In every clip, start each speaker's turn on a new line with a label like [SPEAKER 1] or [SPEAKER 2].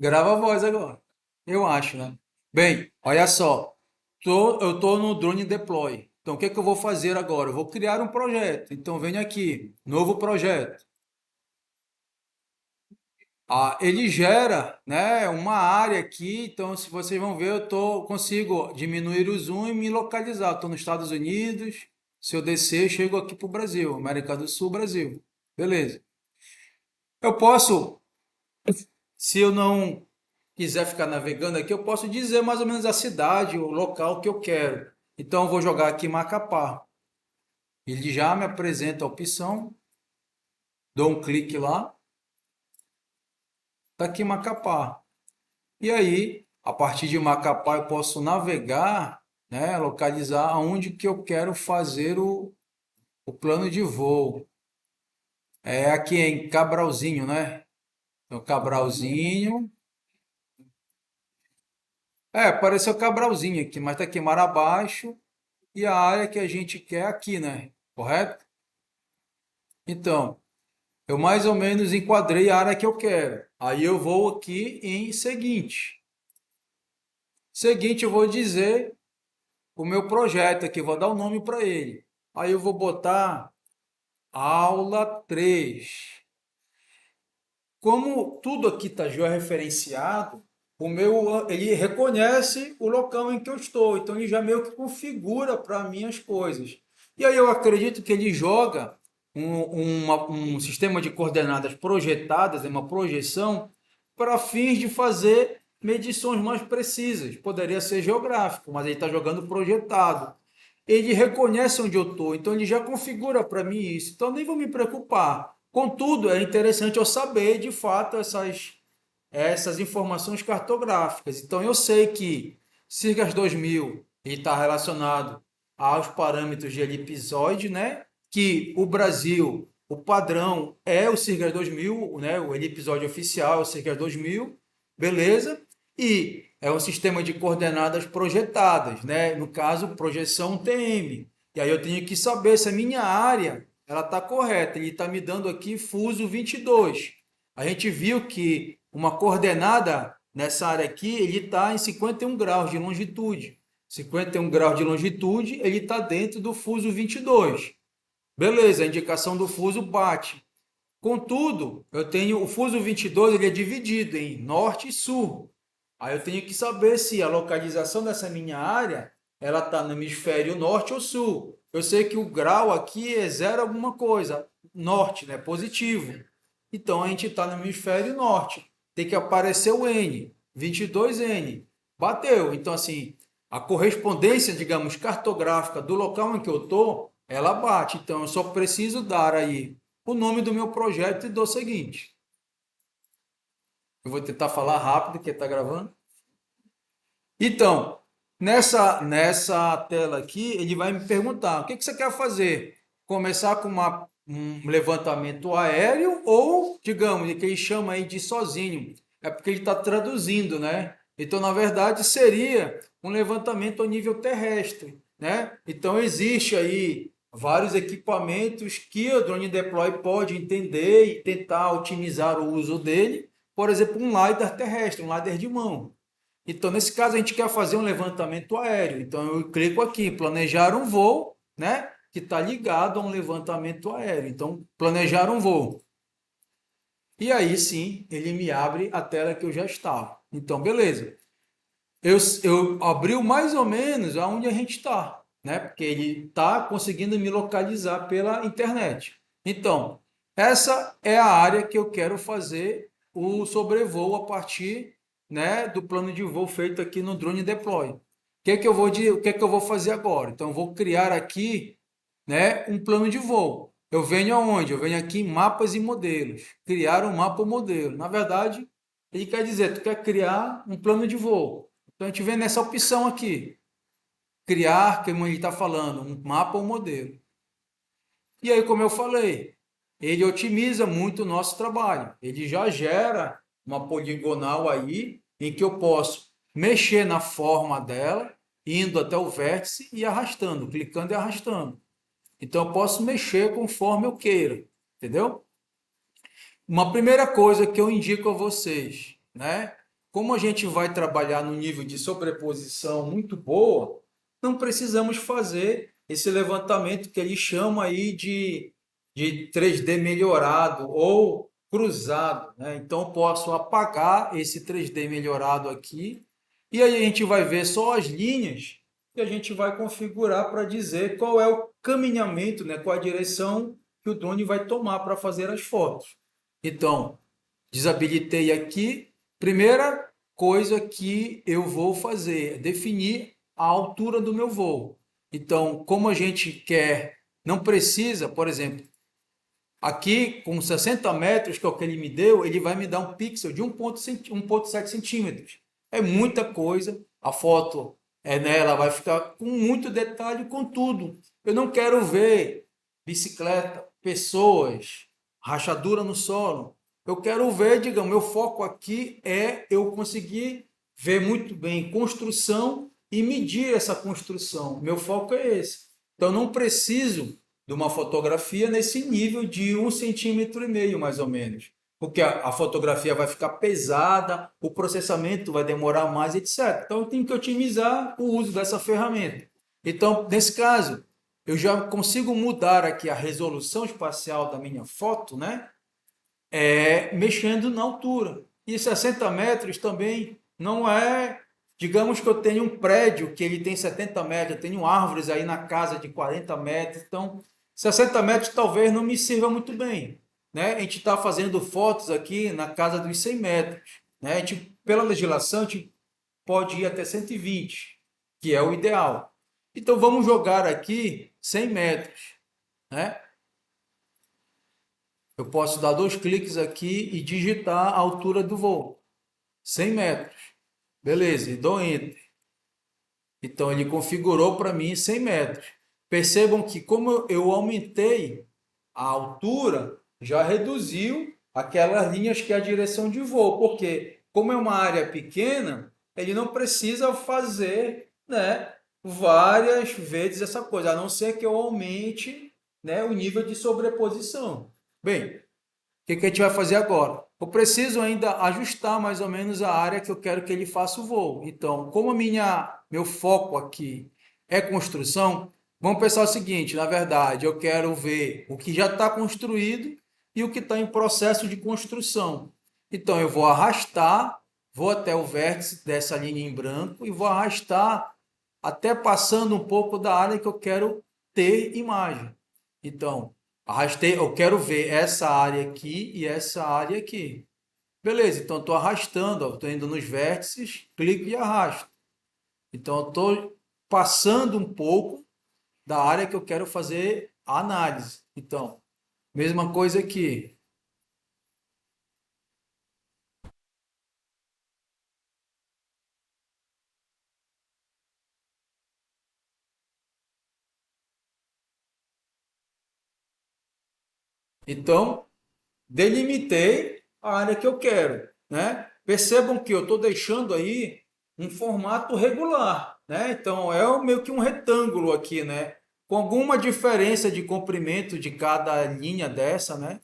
[SPEAKER 1] Grava a voz agora. Eu acho, né? Bem, olha só. Eu tô no Drone Deploy. Então, o que é que eu vou fazer agora? Eu vou criar um projeto. Então, venho aqui, novo projeto. Ele gera, né, uma área aqui. Então, se vocês vão ver, consigo diminuir o zoom e me localizar. Estou nos Estados Unidos. Se eu descer, chego aqui para o Brasil, América do Sul, Brasil. Beleza. Eu posso, se eu não quiser ficar navegando aqui, eu posso dizer mais ou menos a cidade, o local que eu quero. Então, eu vou jogar aqui Macapá. Ele já me apresenta a opção, dou um clique lá, tá aqui Macapá. E aí, a partir de Macapá, eu posso navegar, né, localizar aonde que eu quero fazer o plano de voo. É aqui em Cabralzinho, né? Então, Cabralzinho. Apareceu Cabralzinho aqui, mas tá aqui mar abaixo e a área que a gente quer aqui, né? Correto? Então, eu mais ou menos enquadrei a área que eu quero. Aí eu vou aqui em seguinte. Seguinte, eu vou dizer o meu projeto aqui, vou dar o nome para ele. Aí eu vou botar aula 3. Como tudo aqui está georreferenciado, ele reconhece o local em que eu estou, então ele já meio que configura para mim as coisas. E aí eu acredito que ele joga um sistema de coordenadas projetadas, uma projeção, para fins de fazer medições mais precisas. Poderia ser geográfico, mas ele está jogando projetado. Ele reconhece onde eu estou, então ele já configura para mim isso. Então nem vou me preocupar. Contudo, é interessante eu saber de fato essas informações cartográficas. Então eu sei que Sirgas 2000 está relacionado aos parâmetros de elipsoide, né? Que o Brasil, o padrão é o Sirgas 2000, né? O elipsoide oficial é o Sirgas 2000, beleza? E é um sistema de coordenadas projetadas, né? No caso, projeção TM. E aí eu tenho que saber se a minha área ela está correta. Ele está me dando aqui fuso 22. A gente viu que uma coordenada nessa área aqui, ele está em 51 graus de longitude. 51 graus de longitude, ele está dentro do fuso 22. Beleza, a indicação do fuso bate. Contudo, eu tenho o fuso 22, ele é dividido em norte e sul. Aí eu tenho que saber se a localização dessa minha área, ela está no hemisfério norte ou sul. Eu sei que o grau aqui é zero alguma coisa, norte, né? Positivo. Então a gente está no hemisfério norte. Tem que aparecer o N, 22N. Bateu. Então, assim, a correspondência, digamos, cartográfica do local em que eu estou, ela bate. Então eu só preciso dar aí o nome do meu projeto e dou o seguinte. Eu vou tentar falar rápido, que está gravando. Então, nessa tela aqui, ele vai me perguntar: o que que você quer fazer? Começar com um levantamento aéreo ou, digamos, que ele chama aí de sozinho? É porque ele está traduzindo, né? Então, na verdade, seria um levantamento a nível terrestre, né? Então, existe aí vários equipamentos que o Drone Deploy pode entender e tentar otimizar o uso dele. Por exemplo, um LiDAR terrestre, um LiDAR de mão. Então, nesse caso, a gente quer fazer um levantamento aéreo. Então, eu clico aqui, planejar um voo, né? Que está ligado a um levantamento aéreo. Então, planejar um voo. E aí sim, ele me abre a tela que eu já estava. Então, beleza. Eu abriu mais ou menos aonde a gente está, né? Porque ele está conseguindo me localizar pela internet. Então, essa é a área que eu quero fazer o sobrevoo a partir, né, do plano de voo feito aqui no Drone Deploy. O que é que eu vou fazer agora? Então, eu vou criar aqui, né, um plano de voo. Eu venho aonde? Eu venho aqui em mapas e modelos. Criar um mapa ou modelo. Na verdade, ele quer dizer, tu quer criar um plano de voo. Então a gente vê nessa opção aqui, criar, como ele está falando, um mapa ou modelo. E aí, como eu falei, ele otimiza muito o nosso trabalho. Ele já gera uma poligonal aí, em que eu posso mexer na forma dela, indo até o vértice e arrastando, clicando e arrastando. Então eu posso mexer conforme eu queira, entendeu? Uma primeira coisa que eu indico a vocês, né? como a gente vai trabalhar no nível de sobreposição muito boa, não precisamos fazer esse levantamento que ele chama aí de 3D melhorado ou cruzado, né? Então, eu posso apagar esse 3D melhorado aqui e aí a gente vai ver só as linhas e a gente vai configurar para dizer qual é o caminhamento, né? Qual a direção que o drone vai tomar para fazer as fotos. Então, desabilitei aqui. Primeira coisa que eu vou fazer é definir a altura do meu voo. Então, como a gente quer, não precisa, por exemplo, aqui com 60 metros, que é o que ele me deu, ele vai me dar um pixel de 1,7 centímetros. É muita coisa. A foto ela vai ficar com muito detalhe, contudo, eu não quero ver bicicleta, pessoas, rachadura no solo. Eu quero ver, digamos, meu foco aqui é eu conseguir ver muito bem construção e medir essa construção. Meu foco é esse. Então, eu não preciso de uma fotografia nesse nível de 1,5 cm, mais ou menos. Porque a fotografia vai ficar pesada, o processamento vai demorar mais, etc. Então, eu tenho que otimizar o uso dessa ferramenta. Então, nesse caso, eu já consigo mudar aqui a resolução espacial da minha foto, né? Mexendo na altura. E 60 metros também não é. Digamos que eu tenho um prédio que ele tem 70 metros, eu tenho árvores aí na casa de 40 metros, então 60 metros talvez não me sirva muito bem. Né? A gente está fazendo fotos aqui na casa dos 100 metros. Né? Pela legislação, a gente pode ir até 120, que é o ideal. Então vamos jogar aqui 100 metros. Né? Eu posso dar 2 cliques aqui e digitar a altura do voo. 100 metros. Beleza, e dou Enter. Então ele configurou para mim 100 metros. Percebam que como eu aumentei a altura, já reduziu aquelas linhas que é a direção de voo, porque como é uma área pequena, ele não precisa fazer, né, várias vezes essa coisa, a não ser que eu aumente, né, o nível de sobreposição. Bem, que a gente vai fazer agora? Eu preciso ainda ajustar mais ou menos a área que eu quero que ele faça o voo. Então, como meu foco aqui é construção, vamos pensar o seguinte, na verdade, eu quero ver o que já está construído e o que está em processo de construção. Então, eu vou arrastar, vou até o vértice dessa linha em branco e vou arrastar até passando um pouco da área que eu quero ter imagem. Então, arrastei, eu quero ver essa área aqui e essa área aqui. Beleza, então estou arrastando, estou indo nos vértices, clico e arrasto. Então, estou passando um pouco da área que eu quero fazer a análise. Então, mesma coisa aqui. Então, delimitei a área que eu quero, né? Percebam que eu estou deixando aí um formato regular, né? Então meio que um retângulo aqui, né? Com alguma diferença de comprimento de cada linha dessa, né?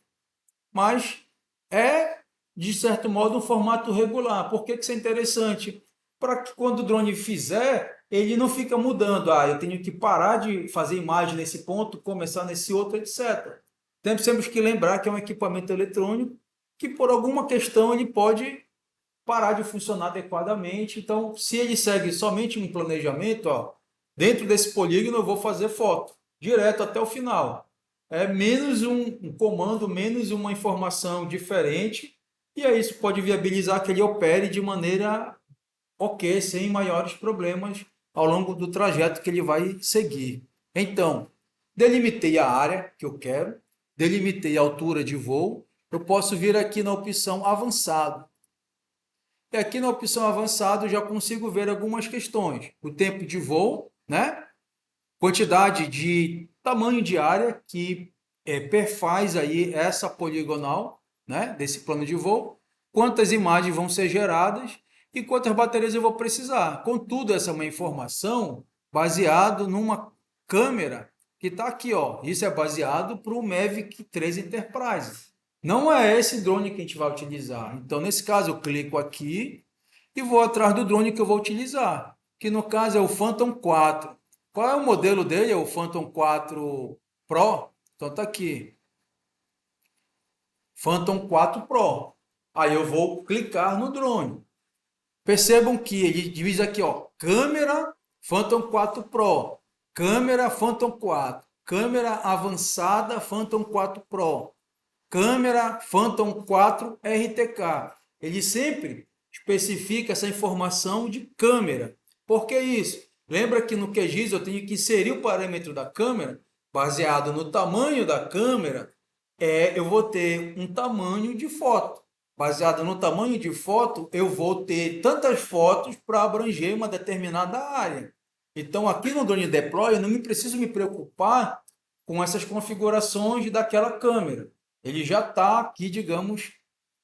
[SPEAKER 1] Mas é, de certo modo, um formato regular. Por que isso é interessante? Para que quando o drone fizer, ele não fica mudando. Ah, eu tenho que parar de fazer imagem nesse ponto, começar nesse outro, etc. Temos que lembrar que é um equipamento eletrônico que, por alguma questão, ele pode parar de funcionar adequadamente. Então, se ele segue somente um planejamento, ó, dentro desse polígono eu vou fazer foto, direto até o final. É menos um comando, menos uma informação diferente, e aí isso pode viabilizar que ele opere de maneira ok, sem maiores problemas ao longo do trajeto que ele vai seguir. Então, delimitei a área que eu quero, delimitei a altura de voo, eu posso vir aqui na opção avançado. E aqui na opção avançado eu já consigo ver algumas questões. O tempo de voo, né? Quantidade de tamanho de área que perfaz aí essa poligonal, né? Desse plano de voo. Quantas imagens vão ser geradas e quantas baterias eu vou precisar. Contudo, essa é uma informação baseado numa câmera que está aqui, ó. Isso é baseado para o Mavic 3 Enterprise. Não é esse drone que a gente vai utilizar. Então, nesse caso, eu clico aqui e vou atrás do drone que eu vou utilizar, que no caso é o Phantom 4. Qual é o modelo dele? É o Phantom 4 Pro. Então tá aqui, Phantom 4 Pro. Aí eu vou clicar no drone. Percebam que ele diz aqui, ó, câmera Phantom 4 Pro, câmera Phantom 4, câmera avançada Phantom 4 Pro, câmera Phantom 4 RTK. Ele sempre especifica essa informação de câmera. Por que isso? Lembra que no QGIS eu tenho que inserir o parâmetro da câmera, baseado no tamanho da câmera, eu vou ter um tamanho de foto. Baseado no tamanho de foto, eu vou ter tantas fotos para abranger uma determinada área. Então, aqui no Drone Deploy, eu não me preciso me preocupar com essas configurações daquela câmera. Ele já está aqui, digamos,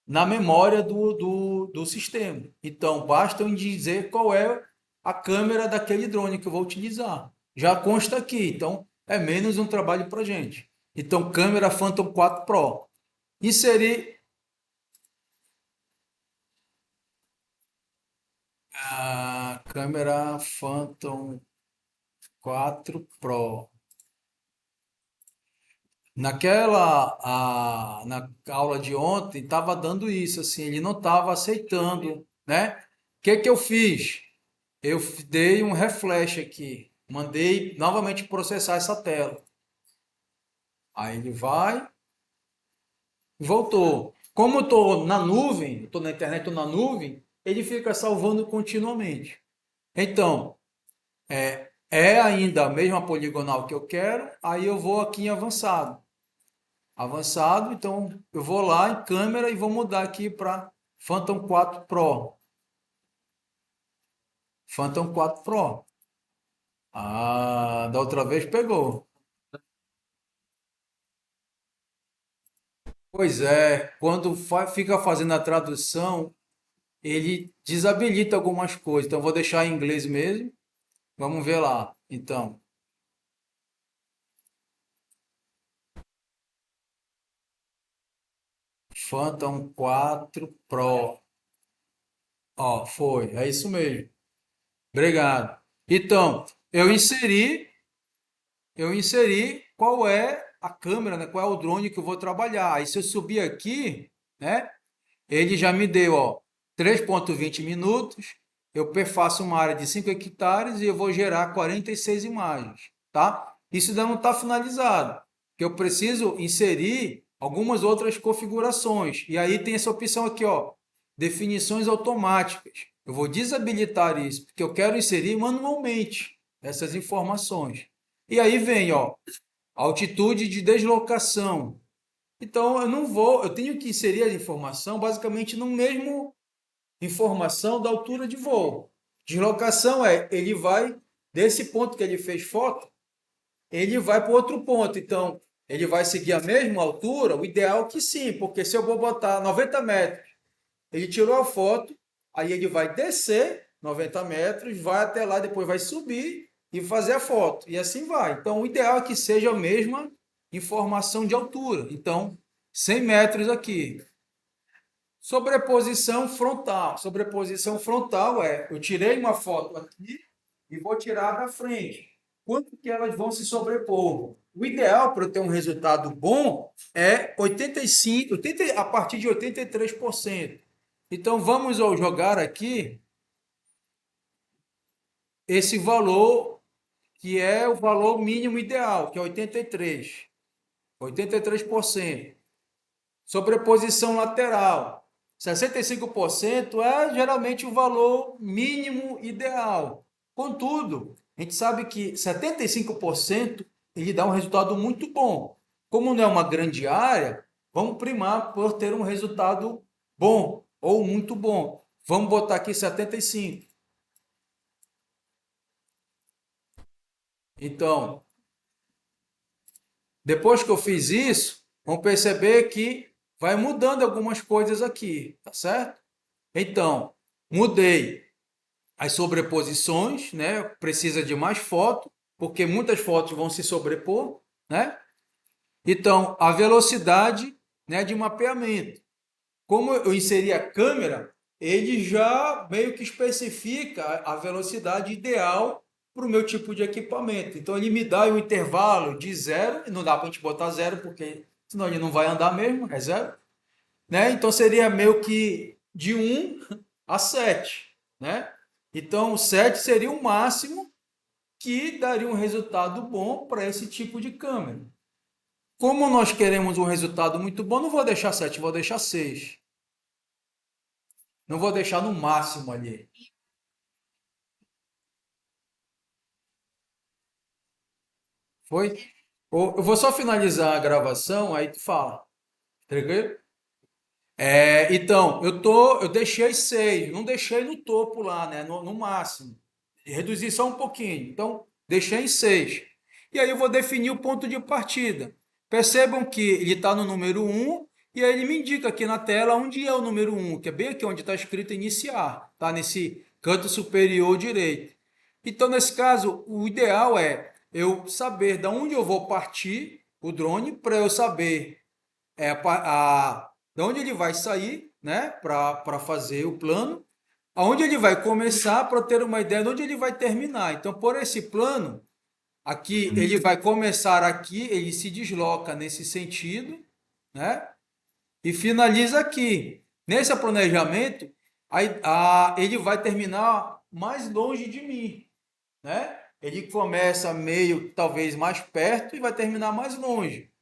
[SPEAKER 1] na memória do sistema. Então, basta eu dizer qual é a câmera daquele drone que eu vou utilizar. Já consta aqui, então é menos um trabalho para a gente. Então, câmera Phantom 4 Pro. Inserir a câmera Phantom 4 Pro. Na aula de ontem, estava dando isso, assim, ele não estava aceitando, né? O que que eu fiz? Eu dei um refresh aqui, mandei novamente processar essa tela. Aí ele vai, voltou. Como eu estou na nuvem, estou na internet, estou na nuvem, ele fica salvando continuamente. Então, é ainda a mesma poligonal que eu quero, aí eu vou aqui em avançado. Avançado, então eu vou lá em câmera e vou mudar aqui para Phantom 4 Pro. Phantom 4 Pro. Ah, da outra vez pegou. Pois é, quando fica fazendo a tradução, ele desabilita algumas coisas. Então, vou deixar em inglês mesmo. Vamos ver lá. Então, Phantom 4 Pro. Ó, foi. É isso mesmo. Obrigado. Então, eu inseri qual é a câmera, né? Qual é o drone que eu vou trabalhar. Aí, se eu subir aqui, né? Ele já me deu, ó, 3,20 minutos. Eu perfaço uma área de 5 hectares e eu vou gerar 46 imagens, tá? Isso ainda não está finalizado, porque eu preciso inserir algumas outras configurações. E aí tem essa opção aqui, ó, definições automáticas. Eu vou desabilitar isso, porque eu quero inserir manualmente essas informações. E aí vem, ó, altitude de deslocação. Então, eu tenho que inserir a informação basicamente no mesmo informação da altura de voo. Deslocação ele vai desse ponto que ele fez foto, ele vai para outro ponto. Então, ele vai seguir a mesma altura? O ideal é que sim, porque se eu vou botar 90 metros, ele tirou a foto, aí ele vai descer 90 metros, vai até lá, depois vai subir e fazer a foto. E assim vai. Então, o ideal é que seja a mesma informação de altura. Então, 100 metros aqui. Sobreposição frontal. Sobreposição frontal eu tirei uma foto aqui e vou tirar da frente. Quanto que elas vão se sobrepor? O ideal para eu ter um resultado bom é 85, 80, a partir de 83%. Então vamos jogar aqui esse valor que é o valor mínimo ideal, que é 83. 83%. Sobreposição lateral. 65% é geralmente o valor mínimo ideal. Contudo, a gente sabe que 75% ele dá um resultado muito bom. Como não é uma grande área, vamos primar por ter um resultado bom ou muito bom. Vamos botar aqui 75. Então, depois que eu fiz isso, vão perceber que vai mudando algumas coisas aqui, tá certo? Então, mudei as sobreposições, né? Precisa de mais foto, porque muitas fotos vão se sobrepor, né? Então, a velocidade, né, de mapeamento. Como eu inseri a câmera, ele já meio que especifica a velocidade ideal para o meu tipo de equipamento. Então ele me dá um intervalo de zero, não dá para a gente botar zero, porque senão ele não vai andar mesmo, é zero, né? Então seria meio que de 1 a 7, né? Então 7 seria o máximo que daria um resultado bom para esse tipo de câmera. Como nós queremos um resultado muito bom, não vou deixar 7, vou deixar 6. Não vou deixar no máximo ali. Foi? Eu vou só finalizar a gravação, aí tu fala. Tranquilo? Então, eu deixei 6, não deixei no topo lá, né? No máximo. Reduzi só um pouquinho. Então, deixei em 6. E aí eu vou definir o ponto de partida. Percebam que ele está no número 1 e aí ele me indica aqui na tela onde é o número 1, que é bem aqui onde está escrito iniciar, tá? Nesse canto superior direito. Então, nesse caso, o ideal é eu saber de onde eu vou partir o drone para eu saber de onde ele vai sair, né, para fazer o plano, aonde ele vai começar para ter uma ideia de onde ele vai terminar. Então, por esse plano, aqui ele vai começar aqui, ele se desloca nesse sentido, né, e finaliza aqui. Nesse planejamento, ele vai terminar mais longe de mim, né? Ele começa meio, talvez mais perto e vai terminar mais longe.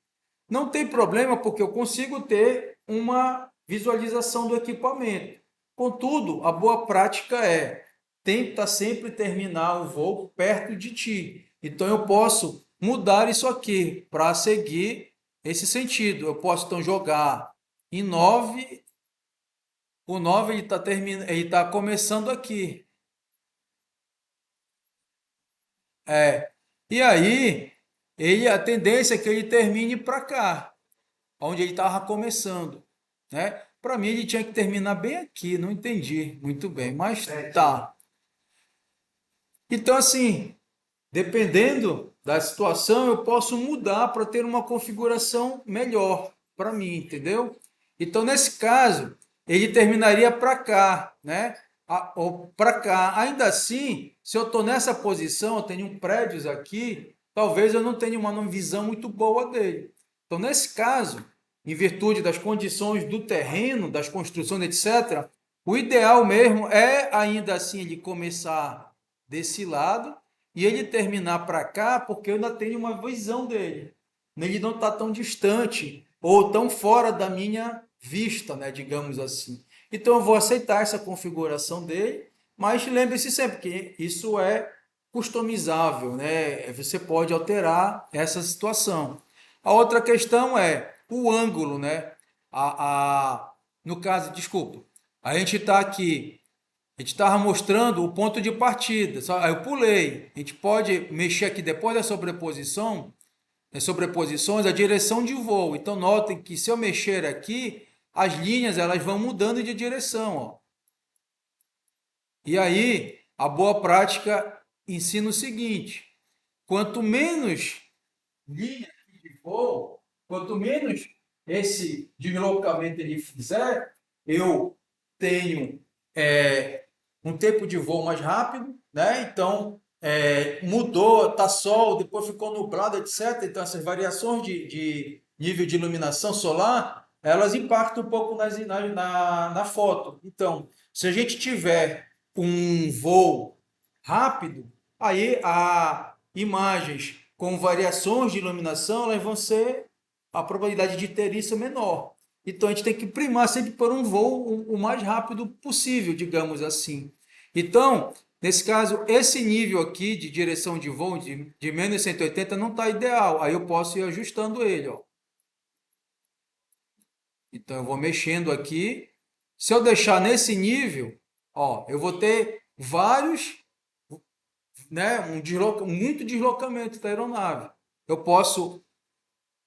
[SPEAKER 1] Não tem problema porque eu consigo ter uma visualização do equipamento. Contudo, a boa prática é tenta sempre terminar o voo perto de ti. Então eu posso mudar isso aqui para seguir esse sentido. Eu posso então jogar em 9. O 9 ele tá começando aqui. E aí, a tendência é que ele termine para cá, onde ele estava começando, né? Para mim ele tinha que terminar bem aqui, não entendi muito bem, mas tá. Então assim, dependendo da situação, eu posso mudar para ter uma configuração melhor para mim, entendeu? Então nesse caso, ele terminaria para cá, né? Ou para cá. Ainda assim, se eu estou nessa posição, eu tenho prédios aqui, talvez eu não tenha uma visão muito boa dele. Então nesse caso, em virtude das condições do terreno, das construções, etc., o ideal mesmo é ainda assim ele começar desse lado e ele terminar para cá, porque eu ainda tenho uma visão dele. Ele não está tão distante ou tão fora da minha vista, né, digamos assim. Então eu vou aceitar essa configuração dele, mas lembre-se sempre que isso é customizável, né? Você pode alterar essa situação. A outra questão é o ângulo, né? No caso, desculpa, a gente está aqui, a gente estava mostrando o ponto de partida. Aí eu pulei. A gente pode mexer aqui depois da sobreposição, das sobreposições, a direção de voo. Então notem que se eu mexer aqui, as linhas elas vão mudando de direção, ó. E aí a boa prática ensina o seguinte: quanto menos linha de voo, quanto menos esse deslocamento ele fizer, eu tenho um tempo de voo mais rápido, né? Então, mudou, tá sol, depois ficou nublado, etc. Então, essas variações de nível de iluminação solar, elas impactam um pouco na foto. Então, se a gente tiver um voo rápido, aí a imagens com variações de iluminação, elas vão ser a probabilidade de ter isso é menor. Então a gente tem que primar sempre por um voo o mais rápido possível, digamos assim. Então, nesse caso, esse nível aqui de direção de voo de menos 180 não está ideal. Aí eu posso ir ajustando ele, ó. Então eu vou mexendo aqui. Se eu deixar nesse nível, ó, eu vou ter vários, né, muito deslocamento da aeronave. Eu posso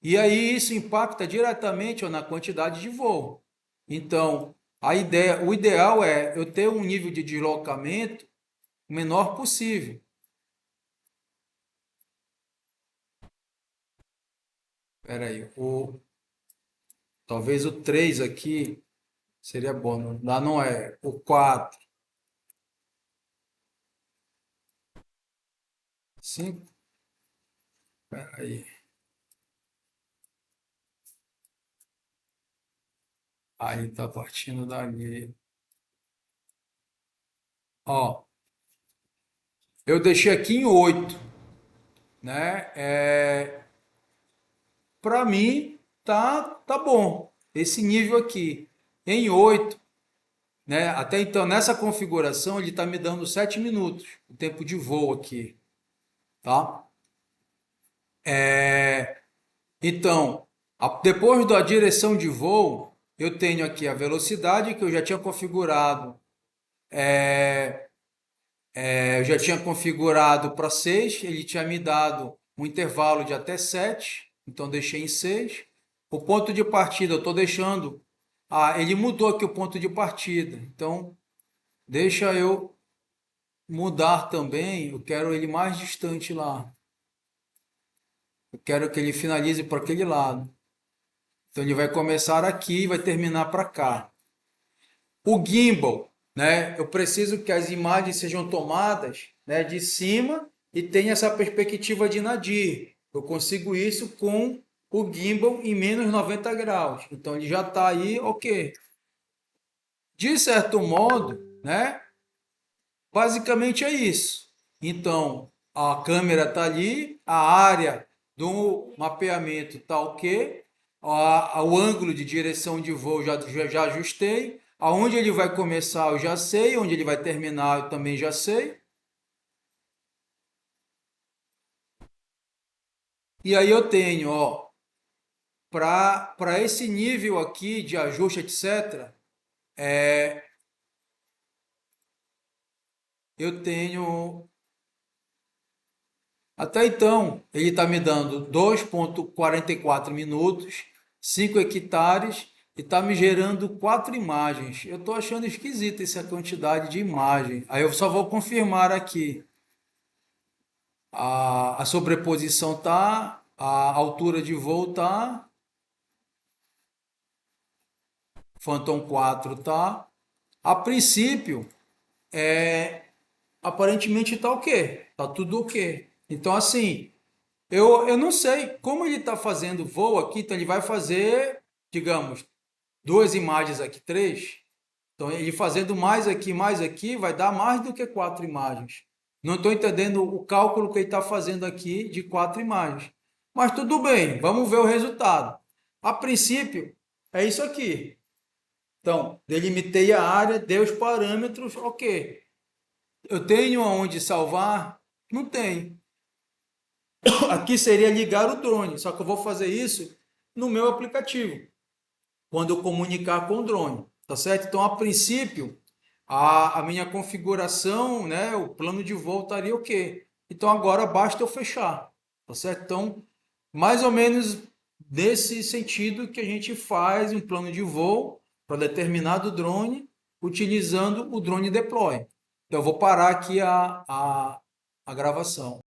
[SPEAKER 1] E aí isso impacta diretamente ó, na quantidade de voo. Então, o ideal é eu ter um nível de deslocamento menor possível. Espera aí, talvez o 3 aqui Seria bom. Lá não é. O 4, 5. Peraí. Aí tá partindo dali. Ó, eu deixei aqui em 8, né? Para mim tá bom. Esse nível aqui em 8, né? Até então nessa configuração ele tá me dando 7 minutos, o tempo de voo aqui, tá? Então, depois da direção de voo, eu tenho aqui a velocidade que eu já tinha configurado. Eu já tinha configurado para 6, ele tinha me dado um intervalo de até 7, então deixei em 6. O ponto de partida eu estou deixando. Ah, ele mudou aqui o ponto de partida, então deixa eu mudar também. Eu quero ele mais distante lá. Eu quero que ele finalize para aquele lado. Então ele vai começar aqui e vai terminar para cá. O gimbal, né? Eu preciso que as imagens sejam tomadas, né, de cima e tenha essa perspectiva de nadir. Eu consigo isso com o gimbal em menos 90 graus. Então ele já está aí, ok. De certo modo, né? Basicamente é isso. Então a câmera está ali, a área do mapeamento está ok, o ângulo de direção de voo já ajustei, aonde ele vai começar eu já sei, onde ele vai terminar eu também já sei. E aí eu tenho, ó, para esse nível aqui de ajuste, etc., eu tenho. Até então, ele está me dando 2,44 minutos, 5 hectares e está me gerando 4 imagens. Eu estou achando esquisita essa quantidade de imagem. Aí eu só vou confirmar aqui. A sobreposição tá, a altura de voo tá, Phantom 4 tá. A princípio, aparentemente tá ok. Tá tudo ok. Então, assim, eu não sei como ele está fazendo voo aqui, então ele vai fazer, digamos, duas imagens aqui, três. Então ele fazendo mais aqui, vai dar mais do que 4 imagens. Não estou entendendo o cálculo que ele está fazendo aqui de 4 imagens. Mas tudo bem, vamos ver o resultado. A princípio, é isso aqui. Então, delimitei a área, dei os parâmetros, ok. Eu tenho aonde salvar? Não tenho. Aqui seria ligar o drone, só que eu vou fazer isso no meu aplicativo, quando eu comunicar com o drone, tá certo? Então, a princípio, a minha configuração, né, o plano de voo estaria ok. Então, agora basta eu fechar, tá certo? Então, mais ou menos nesse sentido que a gente faz um plano de voo para determinado drone, utilizando o drone deploy. Então, eu vou parar aqui a gravação.